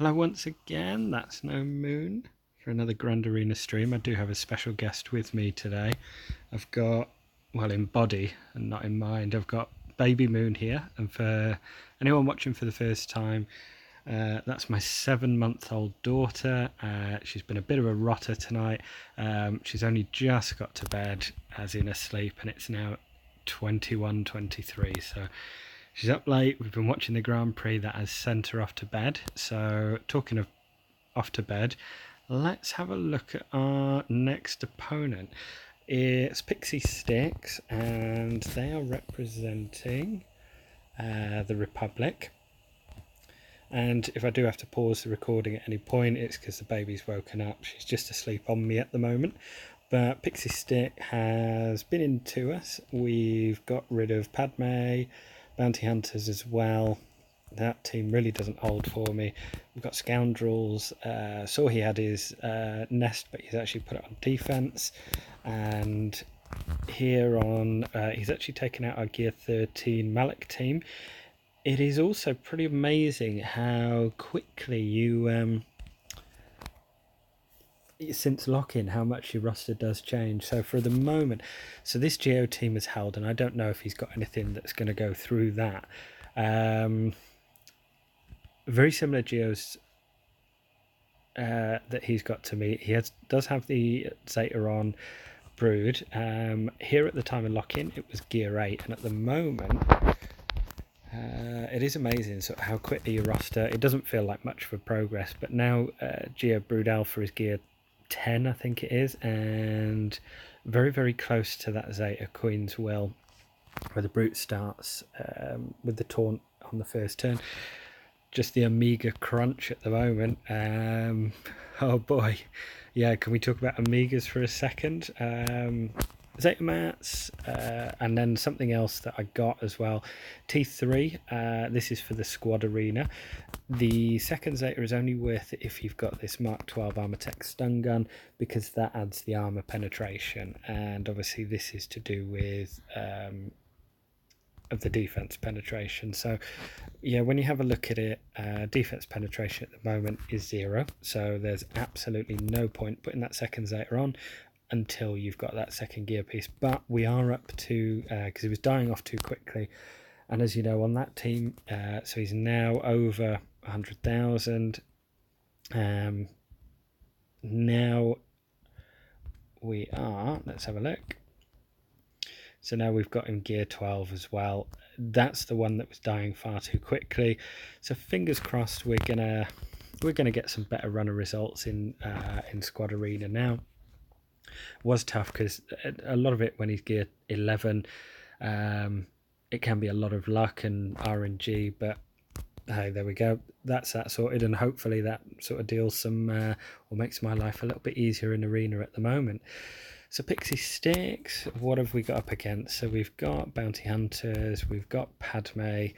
Hello once again, that's No Moon for another Grand Arena stream. I do have a special guest with me today. I've got, well, in body and not in mind, I've got Baby Moon here. And for anyone watching for the first time, that's my 7-month-old daughter. She's been a bit of a rotter tonight. She's only just got to bed, as in asleep, and it's now 21:23. So she's up late. We've been watching the Grand Prix. That has sent her off to bed. So talking of off to bed, let's have a look at our next opponent. It's Pixie Sticks, and they are representing the Republic. And if I do have to pause the recording at any point, it's because the baby's woken up. She's just asleep on me at the moment. But Pixie Stick has been into us. We've got rid of Padme, Bounty Hunters as well. That team really doesn't hold for me. We've got Scoundrels. Saw he had his nest, but he's actually put it on defense. And here on, he's actually taken out our Gear 13 Malik team. It is also pretty amazing how quickly you, since lock-in, how much your roster does change. So for the moment, so this Geo team is held, and I don't know if he's got anything that's going to go through that. Very similar Geos that he's got to me. He does have the Zeta on Brood. Here at the time of lock-in, it was Gear 8, and at the moment, it is amazing sort of how quickly your roster, it doesn't feel like much of a progress, but now Geo Brood Alpha is Gear 10, I think it is, and very, very close to that Zeta Queen's Will, where the Brute starts with the taunt on the first turn. Just the Amiga crunch at the moment. Oh boy. Yeah, can we talk about Amigas for a second? Zeta mats, and then something else that I got as well. T3, this is for the squad arena. The second Zeta is only worth it if you've got this Mark 12 Armortech stun gun, because that adds the armor penetration, and obviously this is to do with of the defense penetration. So yeah, when you have a look at it, defense penetration at the moment is 0, so there's absolutely no point putting that second Zeta on until you've got that second gear piece. But we are up to, because he was dying off too quickly, and as you know, on that team, so he's now over 100,000. Now we are, let's have a look. So now we've got him Gear 12 as well. That's the one that was dying far too quickly. So fingers crossed we're gonna get some better runner results in Squad Arena now. Was tough because a lot of it when he's Gear 11, it can be a lot of luck and RNG, but hey, there we go. That's that sorted, and hopefully that sort of deals some or makes my life a little bit easier in Arena at the moment. So Pixie Sticks, what have we got up against? So we've got Bounty Hunters, we've got Padme,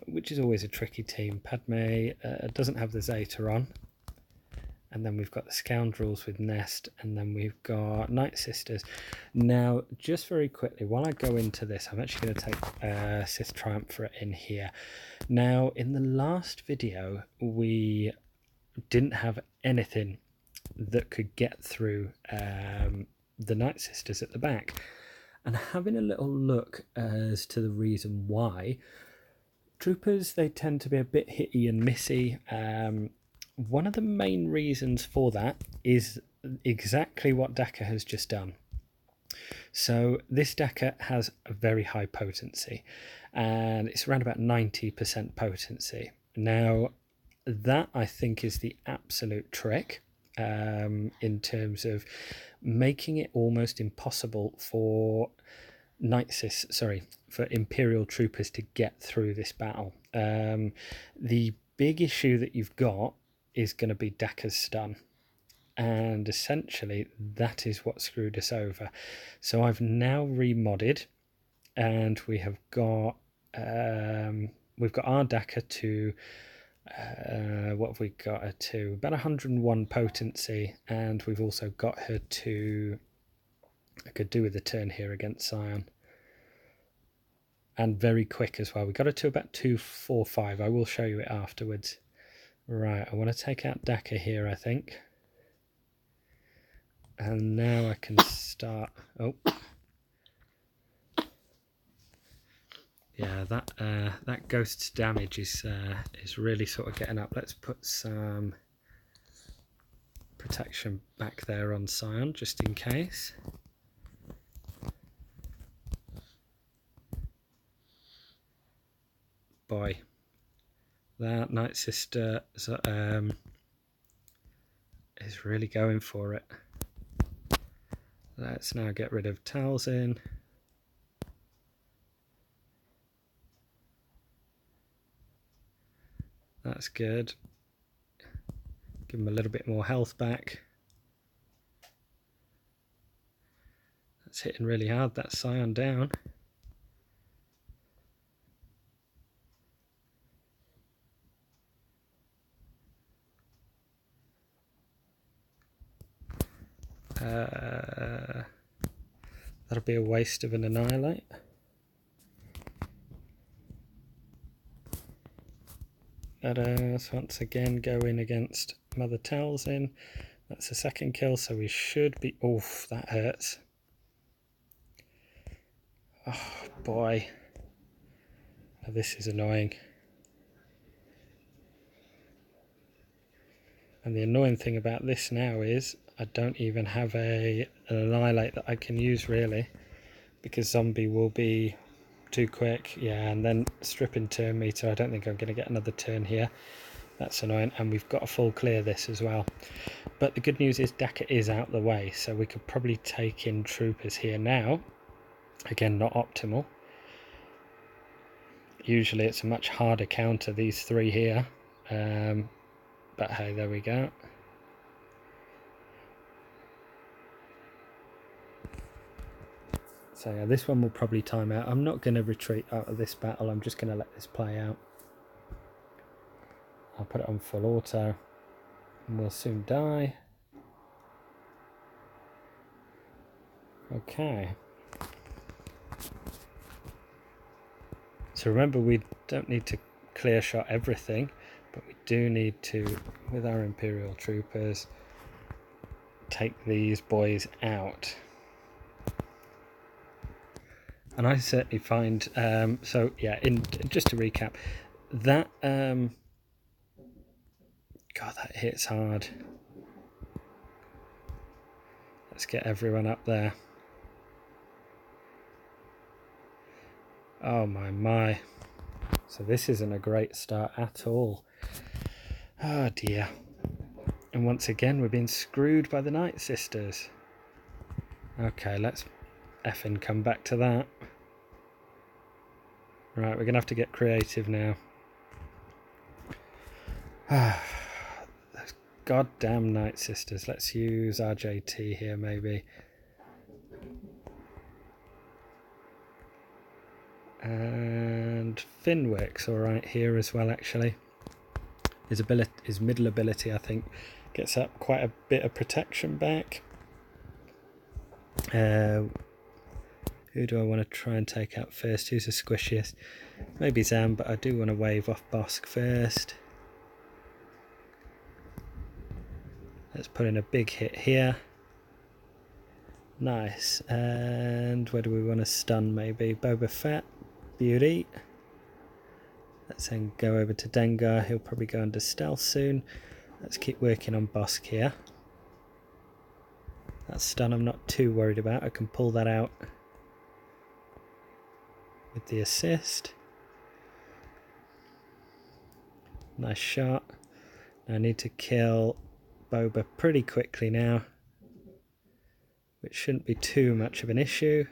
which is always a tricky team. Padme doesn't have the Zeta on. And then we've got the Scoundrels with Nest, and then we've got Night Sisters. Now, just very quickly, while I go into this, I'm actually going to take Sith Triumvirate in here. Now, in the last video, we didn't have anything that could get through the Night Sisters at the back, and having a little look as to the reason why. Troopers, they tend to be a bit hitty and missy. One of the main reasons for that is exactly what Dakka has just done. So this Dakka has a very high potency, and it's around about 90% potency. Now that I think is the absolute trick in terms of making it almost impossible for for Imperial troopers to get through this battle. The big issue that you've got is going to be Dakka's stun, and essentially that is what screwed us over. So I've now remodded, and we have got we've got our Dakka to what have we got her to? About 101 potency, and we've also got her to, I could do with a turn here against Scion, and very quick as well. We got her to about 245. I will show you it afterwards. Right, I want to take out Daka here, I think. And now I can start... Oh. Yeah, that ghost's damage is really sort of getting up. Let's put some protection back there on Scion, just in case. Boy, that Night Sister is really going for it. Let's now get rid of Talzin. That's good. Give him a little bit more health back. That's hitting really hard, that Scion down. That'll be a waste of an Annihilate. Let us once again go in against Mother Talzin. That's a second kill, so we should be... Oof, that hurts. Oh boy. Now, this is annoying. And the annoying thing about this now is I don't even have an Annihilate that I can use really, because Zombie will be too quick. Yeah, and then stripping turn meter. I don't think I'm going to get another turn here. That's annoying, and we've got a full clear this as well. But the good news is Daka is out the way, so we could probably take in troopers here now. Again, not optimal. Usually it's a much harder counter, these three here. But hey, there we go. So yeah, this one will probably time out. I'm not going to retreat out of this battle. I'm just going to let this play out. I'll put it on full auto and we'll soon die. Okay. So remember, we don't need to clear shot everything, but we do need to, with our Imperial troopers, take these boys out. And I certainly find, so yeah, just to recap, that, God, that hits hard. Let's get everyone up there. Oh my. So this isn't a great start at all. Oh dear. And once again, we're being screwed by the Night Sisters. Okay, let's effing come back to that. Right, we're going to have to get creative now. Those goddamn Night Sisters. Let's use RJT here, maybe. And Finwick's alright here as well, actually. His middle ability, I think, gets up quite a bit of protection back. Who do I want to try and take out first? Who's the squishiest? Maybe Zam, but I do want to wave off Bosk first. Let's put in a big hit here. Nice. And where do we want to stun? Maybe Boba Fett. Beauty. Let's then go over to Dengar. He'll probably go under stealth soon. Let's keep working on Bosk here. That stun I'm not too worried about. I can pull that out with the assist. Nice shot. I need to kill Boba pretty quickly now, which shouldn't be too much of an issue.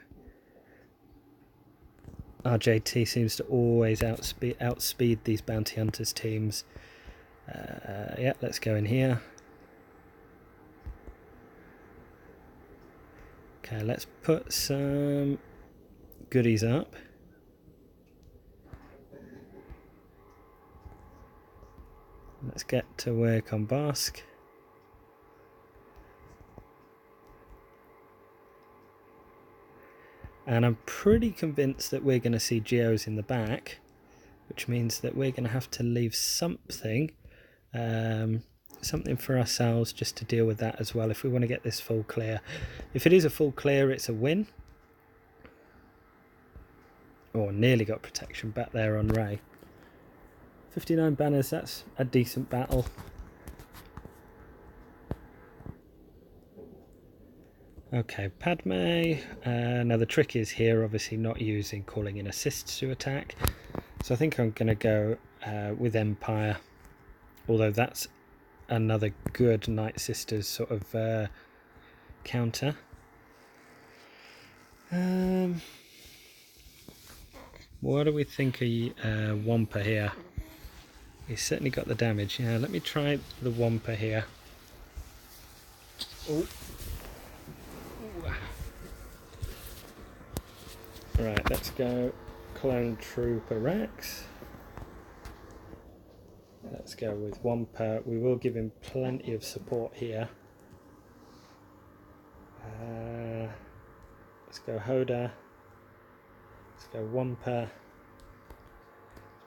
RJT seems to always outspeed these bounty hunters teams. Yeah, let's go in here. Okay, let's put some goodies up. Let's get to work on Bosk. And I'm pretty convinced that we're going to see Geos in the back, which means that we're going to have to leave something something for ourselves just to deal with that as well if we want to get this full clear. If it is a full clear, it's a win. Oh, nearly got protection back there on Ray. 59 banners, that's a decent battle. Okay, Padme. Now the trick is here obviously not using calling in assists to attack. So I think I'm going to go with Empire. Although that's another good Night Sisters sort of counter. What do we think of Wampa here? He's certainly got the damage. Yeah, let me try the Wampa here. Oh. Right, let's go Clone Trooper Rex. Let's go with Wampa. We will give him plenty of support here. Let's go Hoda. Let's go Wampa.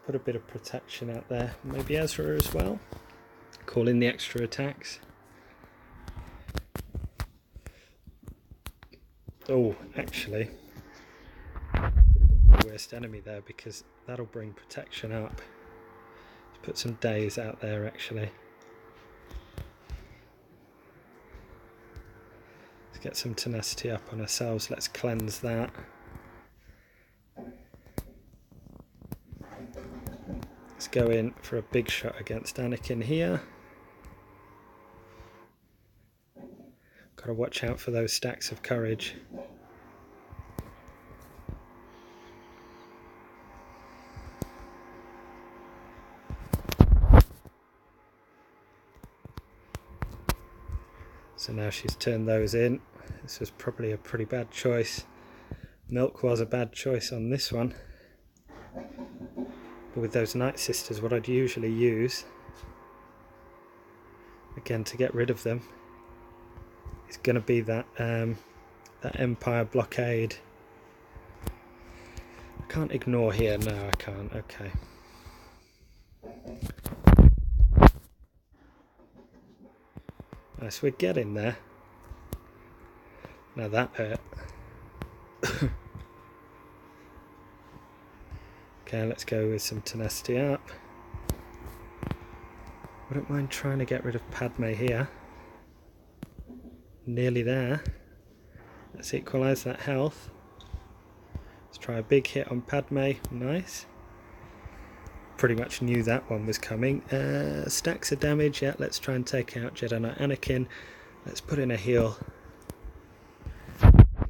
Put a bit of protection out there. Maybe Ezra as well. Call in the extra attacks. Oh, actually, the worst enemy there because that'll bring protection up. Let's put some days out there actually. Let's get some tenacity up on ourselves. Let's cleanse that. Let's go in for a big shot against Anakin here. Got to watch out for those stacks of courage. So now she's turned those in. This was probably a pretty bad choice. Milk was a bad choice on this one. But with those Night Sisters, what I'd usually use, again to get rid of them, is going to be that that Empire blockade. I can't ignore here. No, I can't. Okay. Nice, we're getting there. Now that hurt. Okay, let's go with some tenacity up. Wouldn't mind trying to get rid of Padme here. Nearly there. Let's equalise that health. Let's try a big hit on Padme. Nice. Pretty much knew that one was coming. Stacks of damage. Yeah, let's try and take out Jedi Knight Anakin. Let's put in a heal.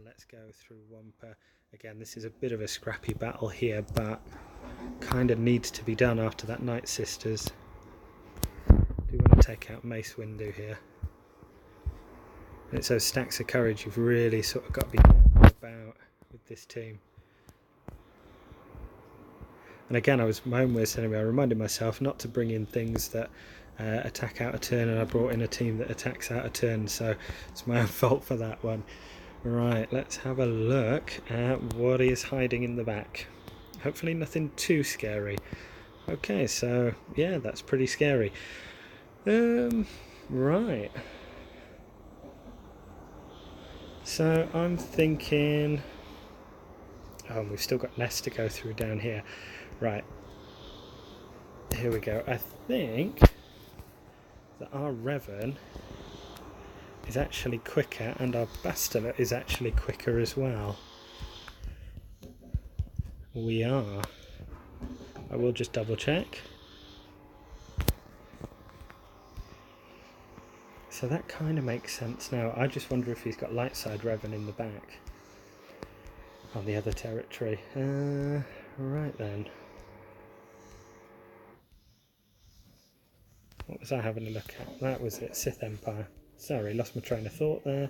Let's go through Wampa. Again, this is a bit of a scrappy battle here, but kind of needs to be done after that Night Sisters. Do want to take out Mace Windu here. And it's those stacks of courage you've really sort of got to be careful about with this team. And again, I was my own worst enemy. I reminded myself not to bring in things that attack out of turn, and I brought in a team that attacks out of turn, so it's my own fault for that one. Right, let's have a look at what is hiding in the back. Hopefully nothing too scary. Okay, so yeah, that's pretty scary. Right. So I'm thinking... Oh, we've still got less to go through down here. Right. Here we go. I think that our Revan is actually quicker, and our Bastila is actually quicker as well. We are. I will just double check. So that kind of makes sense now. I just wonder if he's got light side Revan in the back on the other territory. Right then. What was I having a look at? That was it, Sith Empire. Sorry, lost my train of thought there.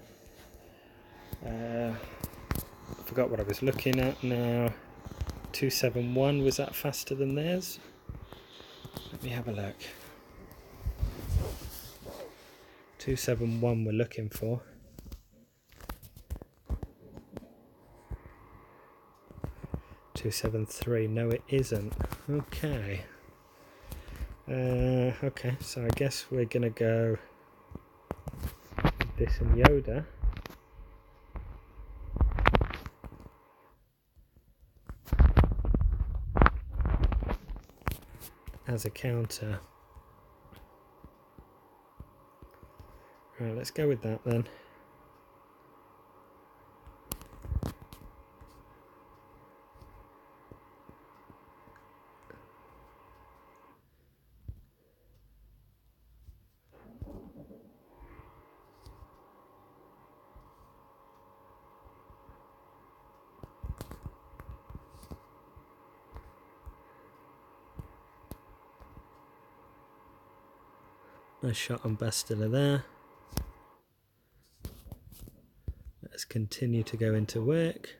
Forgot what I was looking at now. 271, was that faster than theirs? Let me have a look. 271 we're looking for. .273, no it isn't. Okay. Okay, so I guess we're gonna go with this and Yoda. As a counter. Right, let's go with that then. Nice shot on Bastila there. Let's continue to go into work.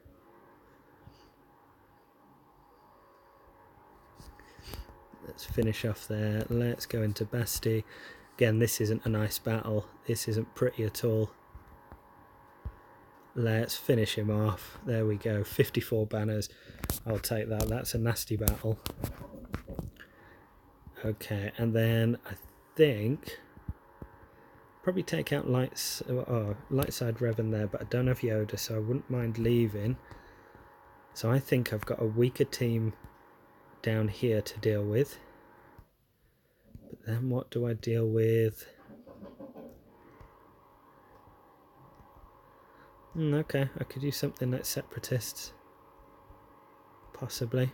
Let's finish off there. Let's go into Basti. Again, this isn't a nice battle. This isn't pretty at all. Let's finish him off. There we go. 54 banners. I'll take that. That's a nasty battle. Okay, and then I think probably take out Lightside Revan there, but I don't have Yoda, so I wouldn't mind leaving. So I think I've got a weaker team down here to deal with. But then what do I deal with? Okay, I could use something like Separatists. Possibly.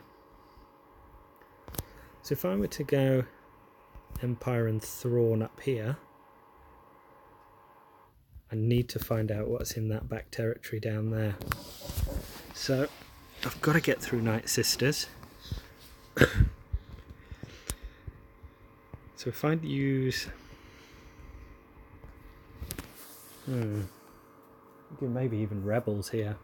So if I were to go Empire and Thrawn up here, I need to find out what's in that back territory down there. So I've got to get through Night Sisters. So if I'd use... maybe even Rebels here.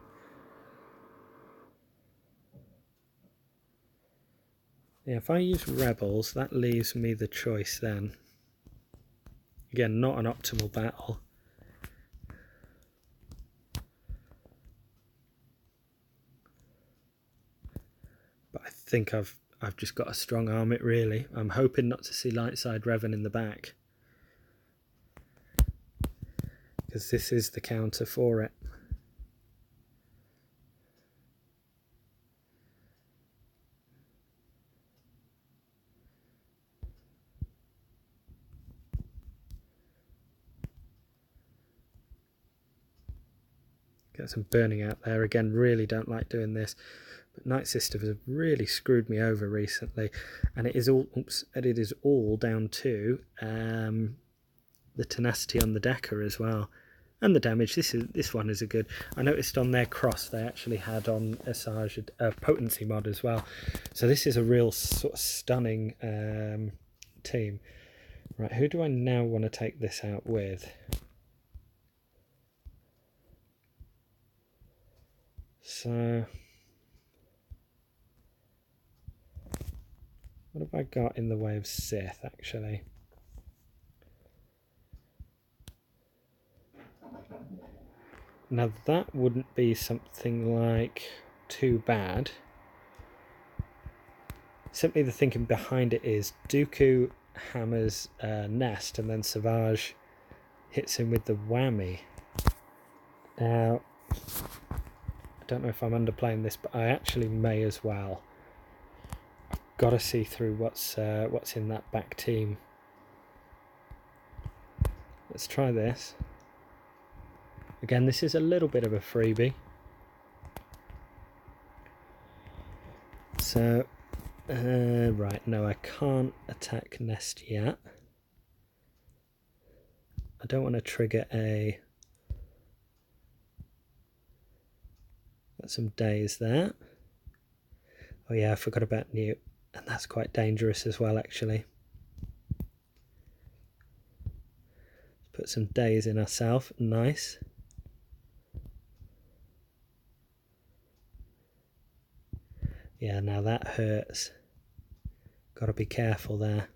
Yeah, if I use Rebels, that leaves me the choice then. Again, not an optimal battle. But I think I've just got to strong arm it really. I'm hoping not to see Lightside Revan in the back, because this is the counter for it. Get some burning out there. Again, really don't like doing this. But Night Sisters have really screwed me over recently. And it is all down to the tenacity on the Decker as well. And the damage. This one is a good... I noticed on their cross they actually had on Asajj a potency mod as well. So this is a real sort of stunning team. Right, who do I now want to take this out with? So... what have I got in the way of Sith, actually? Now that wouldn't be something like too bad. Simply the thinking behind it is Dooku hammers Nest and then Savage hits him with the whammy. Now, I don't know if I'm underplaying this, but I actually may as well. I've got to see through what's in that back team. Let's try this. Again, this is a little bit of a freebie. So, right, no, I can't attack Nest yet. I don't want to trigger a... got some days there. Oh yeah, I forgot about Newt. And that's quite dangerous as well, actually. Put some days in ourselves. Nice. Yeah, now that hurts. Got to be careful there.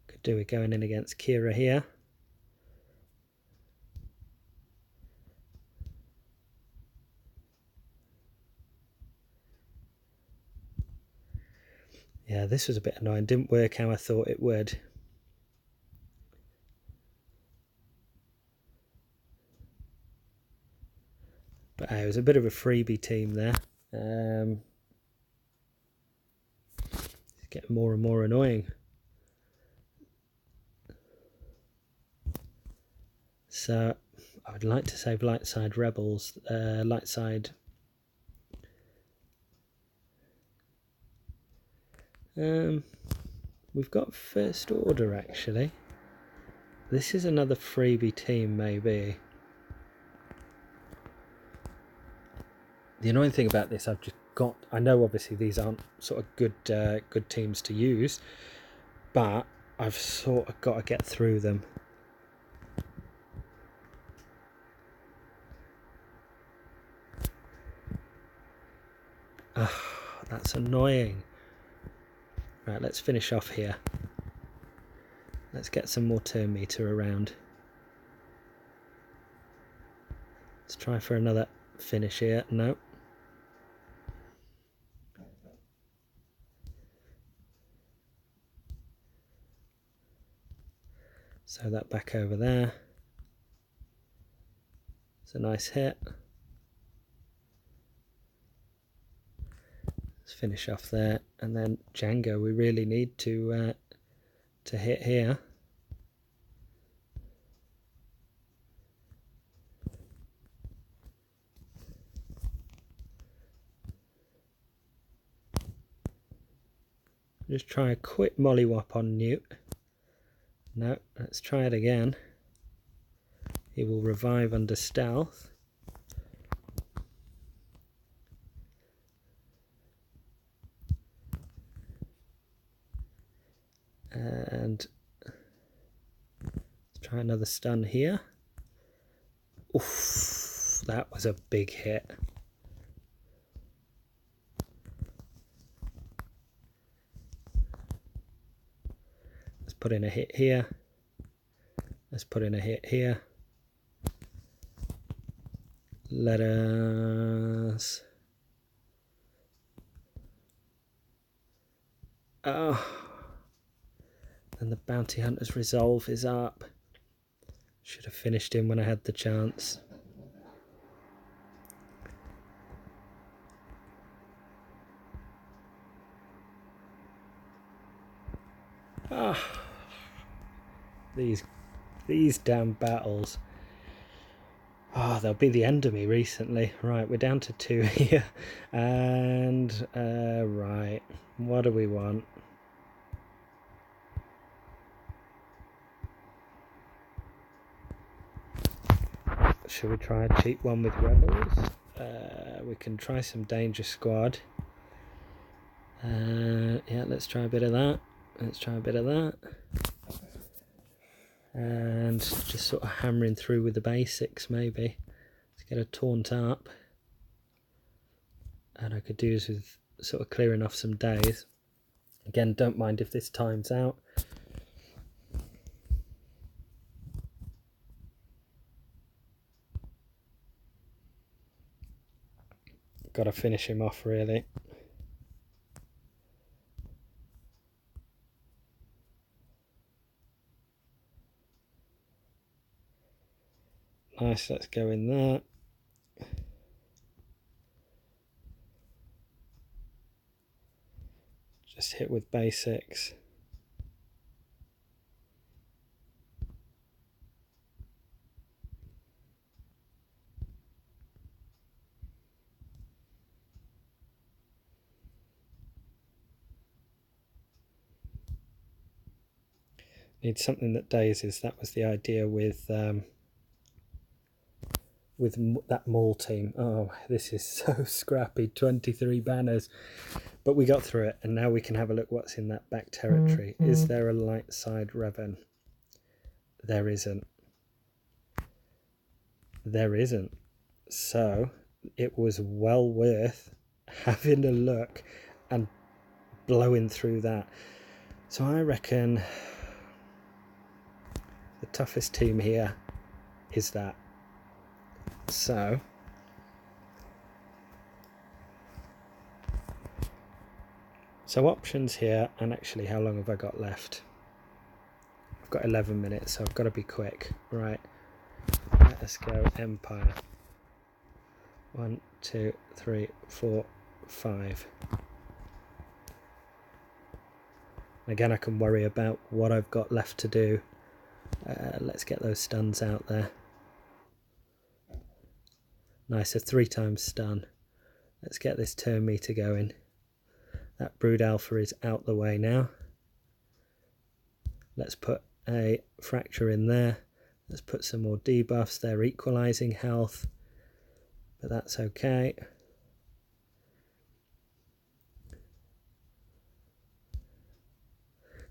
Could do with going in against Kira here. Yeah, this was a bit annoying. Didn't work how I thought it would. But it was a bit of a freebie team there. It's getting more and more annoying. So I would like to save light side rebels, light side. We've got first order actually. This is another freebie team maybe. The annoying thing about this, I've just got, I know obviously these aren't sort of good teams to use, but I've sort of got to get through them. That's annoying. Right, let's finish off here. Let's get some more turn meter around. Let's try for another finish here. No. So that back over there. It's a nice hit. Let's finish off there, and then Django. We really need to hit here. Just try a quick mollywop on Newt. No, let's try it again. He will revive under stealth. And let's try another stun here. Oof, that was a big hit. Let's put in a hit here. Let's put in a hit here. Let us... Oh. And the bounty hunter's resolve is up. Should have finished him when I had the chance. These damn battles. They'll be the end of me recently. Right, we're down to 2 here. And, right, what do we want? Should we try a cheap one with rebels? We can try some danger squad. Yeah, let's try a bit of that. Let's try a bit of that. And just sort of hammering through with the basics maybe. Let's get a taunt up. And I could do this with sort of clearing off some days. Again, don't mind if this times out. Got to finish him off really. Nice, let's go in there. Just hit with basics. Need something that dazes. That was the idea with that mall team. Oh, this is so scrappy. 23 banners. But we got through it, and now we can have a look what's in that back territory. Is there a light side Revan? There isn't. There isn't. So it was well worth having a look and blowing through that. So I reckon the toughest team here is that. So So options here, and actually how long have I got left? I've got 11 minutes, so I've got to be quick. Right, let us go Empire. 1, 2, 3, 4, 5. Again, I can worry about what I've got left to do. Let's get those stuns out there. Nice, a 3 times stun. Let's get this turn meter going. That Brood Alpha is out the way now. Let's put a Fracture in there. Let's put some more debuffs. They're equalising health, but that's okay.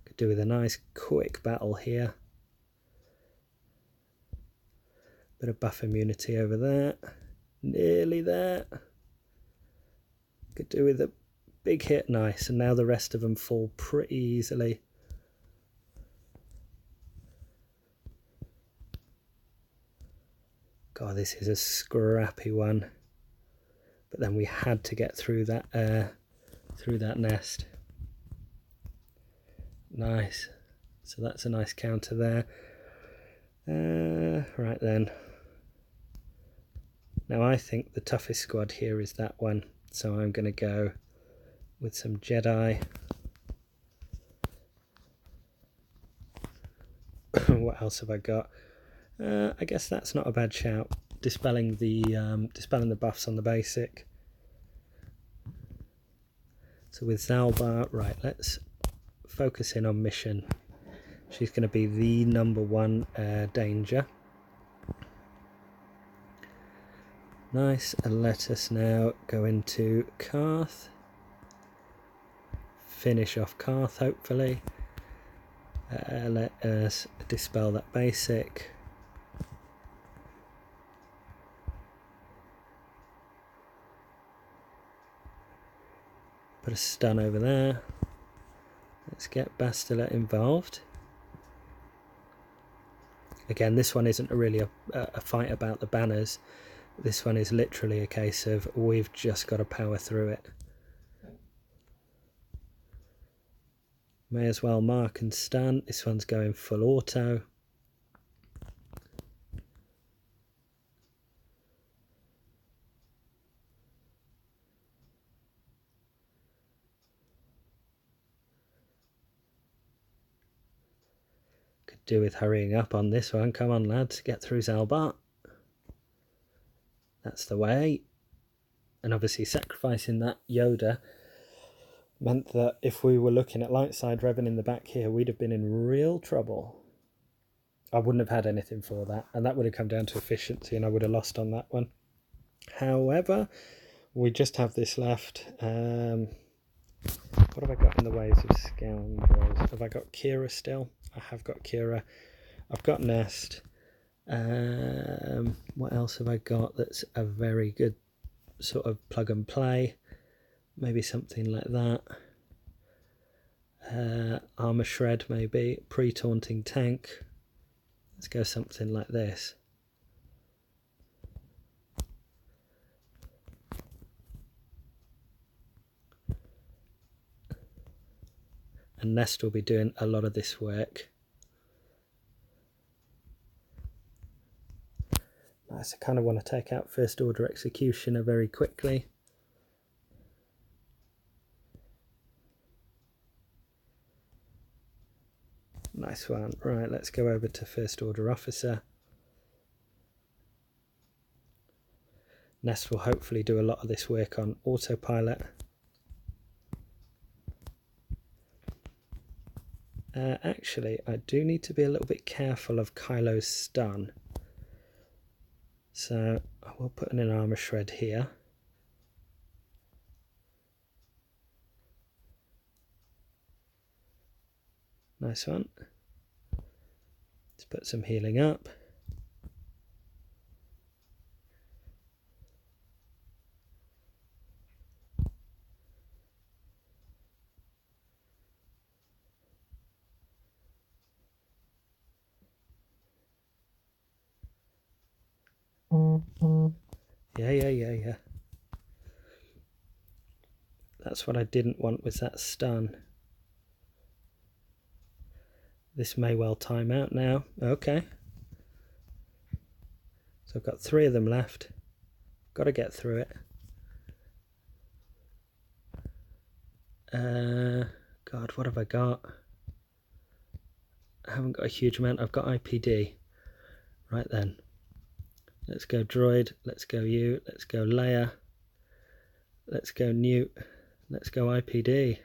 Could do with a nice quick battle here. Bit of buff immunity over there. Nearly there. Could do with a big hit, nice, and now the rest of them fall pretty easily. God, this is a scrappy one. But then we had to get through that nest. Nice. So that's a nice counter there. Right then. Now I think the toughest squad here is that one. So I'm going to go with some Jedi. What else have I got? I guess that's not a bad shout. Dispelling the buffs on the basic. So with Zalbar, right, let's focus in on mission. She's going to be the #1 danger. Nice, and let us now go into Karth. Finish off Karth, hopefully. Let us dispel that basic. Put a stun over there. Let's get Bastila involved. Again, this one isn't really a fight about the banners. This one is literally a case of we've just got to power through it. May as well mark and stun. This one's going full auto. Could do with hurrying up on this one. Come on, lads, get through Zalbar. That's the way. And obviously sacrificing that Yoda meant that if we were looking at light side Revan in the back here, we'd have been in real trouble. I wouldn't have had anything for that, and that would have come down to efficiency, and I would have lost on that one. However, we just have this left. What have I got in the ways of scoundrels? Have I got Kira still? I have got Kira. I've got Nest. What else have I got that's a very good sort of plug and play? Maybe something like that. Armor Shred, maybe. Pre-taunting tank. Let's go something like this. And Nest will be doing a lot of this work. Nice, I kind of want to take out First Order Executioner very quickly. Nice one. Right, let's go over to First Order Officer. Nest will hopefully do a lot of this work on autopilot. Actually, I do need to be a little bit careful of Kylo's stun. So I will put in an armor shred here. Nice one. Let's put some healing up. Yeah. That's what I didn't want, was that stun. This may well time out now. Okay. So I've got 3 of them left. Got to get through it. God, what have I got? I haven't got a huge amount. I've got IPD. Right then. Let's go droid. Let's go you. Let's go Leia. Let's go Newt. Let's go IPD.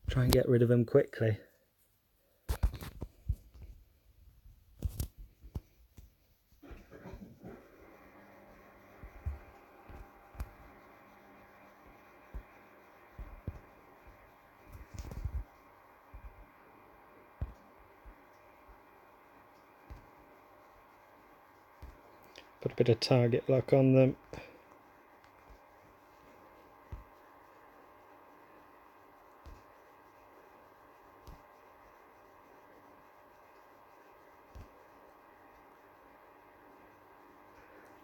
Try and get rid of them quickly. Put a bit of target lock on them.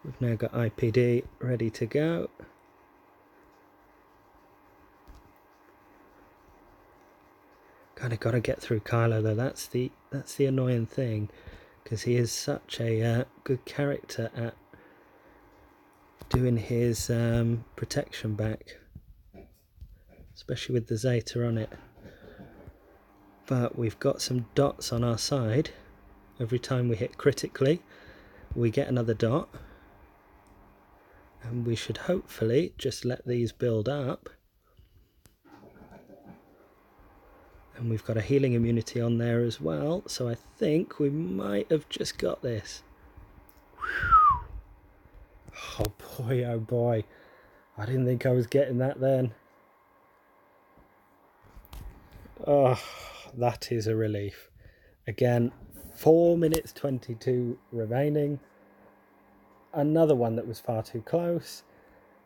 We've now got IPD ready to go. Kind of got to get through Kylo though. That's the annoying thing, because he is such a good character at doing his protection back, especially with the Zeta on it. But we've got some dots on our side. Every time we hit critically, we get another dot, and we should hopefully just let these build up. And we've got a healing immunity on there as well, so I think we might have just got this. Oh boy, oh boy. I didn't think I was getting that then. Oh, that is a relief. Again, 4 minutes 22 remaining. Another one that was far too close.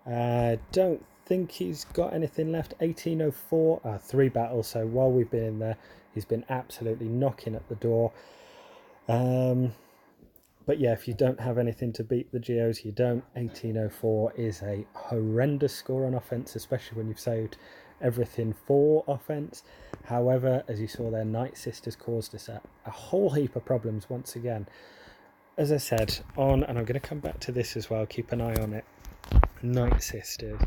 Don't think he's got anything left. 1804, 3 battles, so while we've been in there, he's been absolutely knocking at the door. But yeah, if you don't have anything to beat the Geos, you don't. 1804 is a horrendous score on offense, especially when you've saved everything for offense. However, as you saw there, Night Sisters caused us a whole heap of problems once again. As I said, and I'm going to come back to this as well, keep an eye on it. Night Sisters,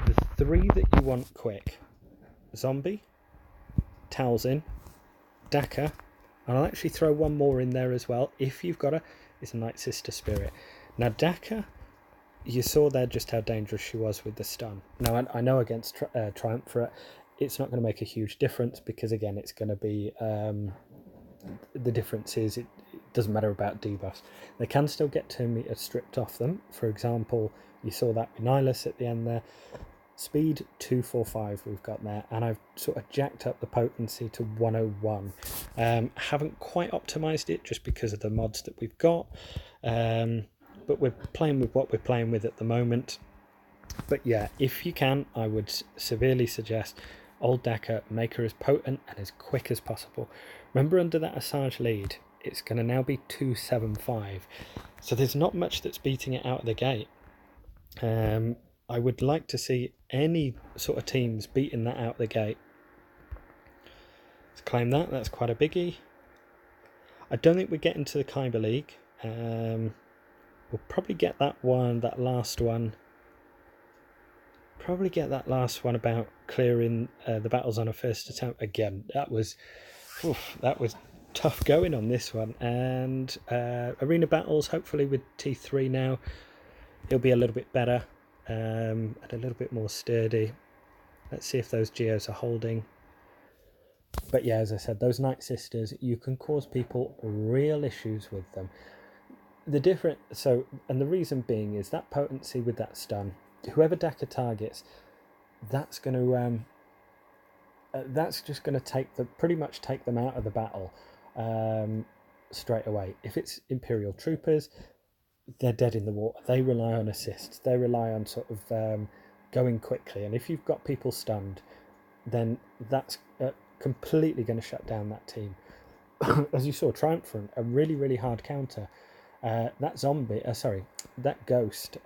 the 3 that you want quick: Zombie, Talzin, Dakka, and I'll actually throw one more in there as well if you've got is Night Sister Spirit. Now Dakka, you saw there just how dangerous she was with the stun. Now I know against Triumvirate it's not going to make a huge difference, because again it's going to be the difference is it doesn't matter about debuffs. They can still get 2 meters stripped off them. For example, you saw that with Nihilus at the end there. Speed 245 we've got there, and I've sort of jacked up the potency to 101. Haven't quite optimized it just because of the mods that we've got, but we're playing with what we're playing with at the moment. But yeah, if you can, I would severely suggest old Dakka, make her as potent and as quick as possible. Remember, under that Asajj lead, it's going to now be 275, so there's not much that's beating it out of the gate. I would like to see any sort of teams beating that out of the gate. Let's claim that. That's quite a biggie. I don't think we're getting to the Kyber League. We'll probably get that last one. Probably get that last one about clearing the battles on a first attempt. Again, that was tough going on this one. And arena battles, hopefully with T3 now, it'll be a little bit better. And a little bit more sturdy. Let's see if those Geos are holding. But yeah, as I said, those Night Sisters, you can cause people real issues with them. And the reason being is that potency with that stun. Whoever Dakka targets, that's going to that's just going to pretty much take them out of the battle straight away. If it's Imperial troopers, they're dead in the water. They rely on assists. They rely on sort of going quickly. And if you've got people stunned, then that's completely going to shut down that team. As you saw, Triumphant, a really, really hard counter. That ghost,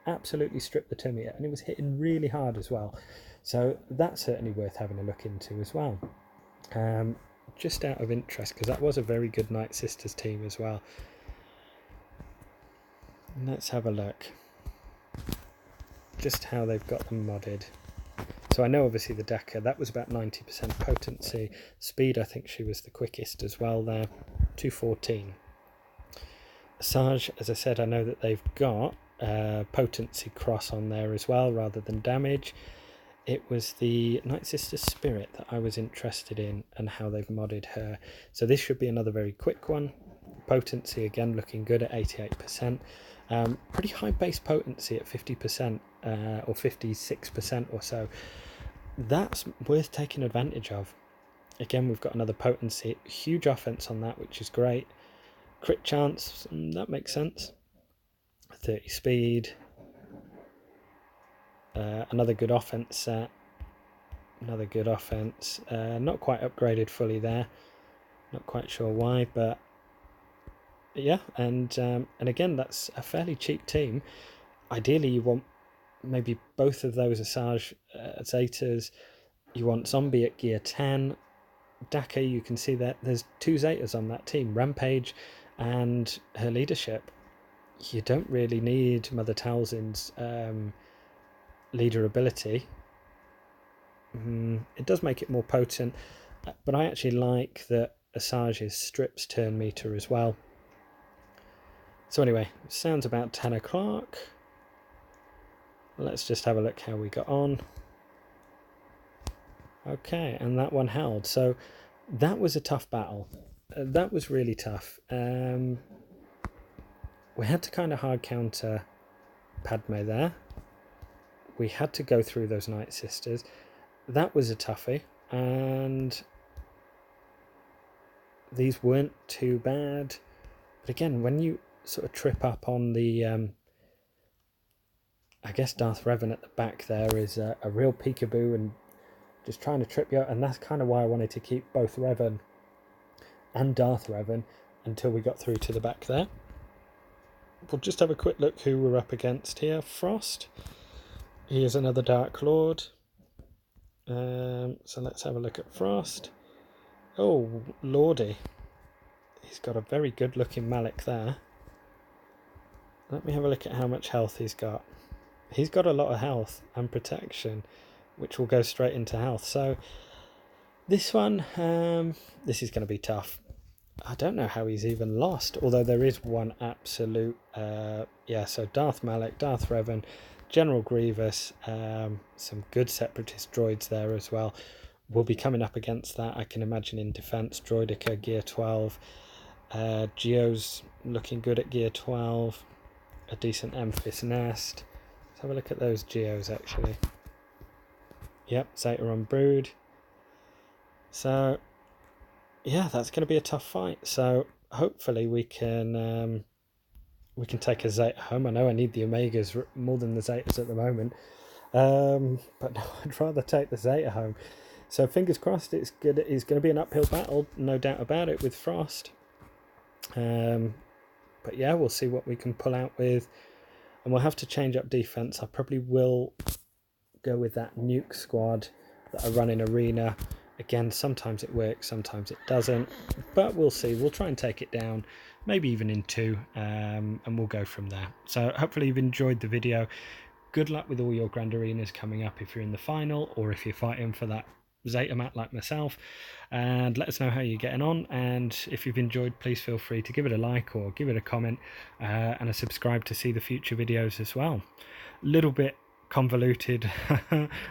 absolutely stripped the turn meter, and it was hitting really hard as well. So that's certainly worth having a look into as well. Just out of interest, because that was a very good Night Sisters team as well. Let's have a look just how they've got them modded. So I know obviously the Decker, that was about 90% potency. Speed, I think she was the quickest as well there, 214. Asajj, as I said, I know that they've got potency cross on there as well rather than damage. It was the Night Sister Spirit that I was interested in and how they've modded her. So this should be another very quick one. Potency again looking good at 88%. Pretty high base potency at 50% or 56% or so. That's worth taking advantage of. Again, we've got another potency, huge offense on that, which is great. Crit chance, that makes sense. 30 speed. Another good offense set. Another good offense. Not quite upgraded fully there. Not quite sure why, but yeah. And again, that's a fairly cheap team. Ideally, you want maybe both of those Asajj Zetas. You want Zombie at gear 10. Daka, you can see that there's 2 Zetas on that team, Rampage and her leadership. You don't really need Mother Talzin's leader ability. It does make it more potent, but I actually like that Asajj's strips turn meter as well. So anyway, sounds about 10 o'clock. Let's just have a look how we got on. Okay, and that one held. So that was a tough battle. That was really tough. We had to kind of hard counter Padme there. We had to go through those Night Sisters. That was a toughie, and these weren't too bad. But again, when you sort of trip up on the I guess Darth Revan at the back there is a real peekaboo and just trying to trip you out, and that's kind of why I wanted to keep both Revan and Darth Revan until we got through to the back there. We'll just have a quick look who we're up against here. Frost, he is another Dark Lord. So let's have a look at Frost. Oh, Lordy. He's got a very good looking Malak there. Let me have a look at how much health he's got. He's got a lot of health and protection, which will go straight into health. So this one, this is going to be tough. I don't know how he's even lost, although there is one absolute, so Darth Malak, Darth Revan, General Grievous, some good separatist droids there as well. We'll be coming up against that, I can imagine, in defense. Droidica, gear 12. Geo's looking good at gear 12. A decent Emphis Nest. Let's have a look at those Geos, actually. Yep, Zeta on Brood. So, yeah, that's going to be a tough fight. So, hopefully we can take a Zeta home. I know I need the Omegas more than the Zetas at the moment. But no, I'd rather take the Zeta home. So fingers crossed, it's good. It's going to be an uphill battle, no doubt about it, with Frost. But yeah, we'll see what we can pull out with, and we'll have to change up defense. I probably will go with that nuke squad that I run in Arena. Again, sometimes it works, sometimes it doesn't, but we'll see. We'll try and take it down, maybe even in 2, and we'll go from there. So hopefully you've enjoyed the video. Good luck with all your Grand Arenas coming up if you're in the final, or if you're fighting for that Zeta mat like myself, and let us know how you're getting on. And if you've enjoyed, please feel free to give it a like or give it a comment, and a subscribe to see the future videos as well. A little bit convoluted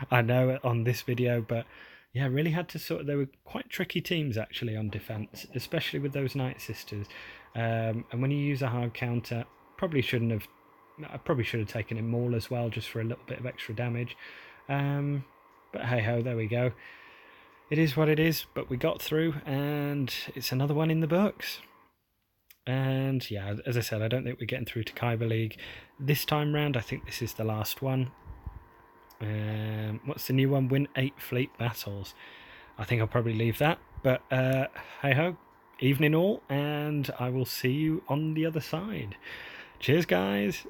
I know on this video, but yeah, really had to they were quite tricky teams actually on defense, especially with those Night Sisters, and when you use a hard counter, I probably should have taken it Maul as well, just for a little bit of extra damage, but hey ho, there we go. It is what it is, but we got through, and it's another one in the books. And yeah, as I said, I don't think we're getting through to Kyber League this time round. I think this is the last one. What's the new one? Win 8 fleet battles. I think I'll probably leave that, but hey ho, evening all, and I will see you on the other side. Cheers guys.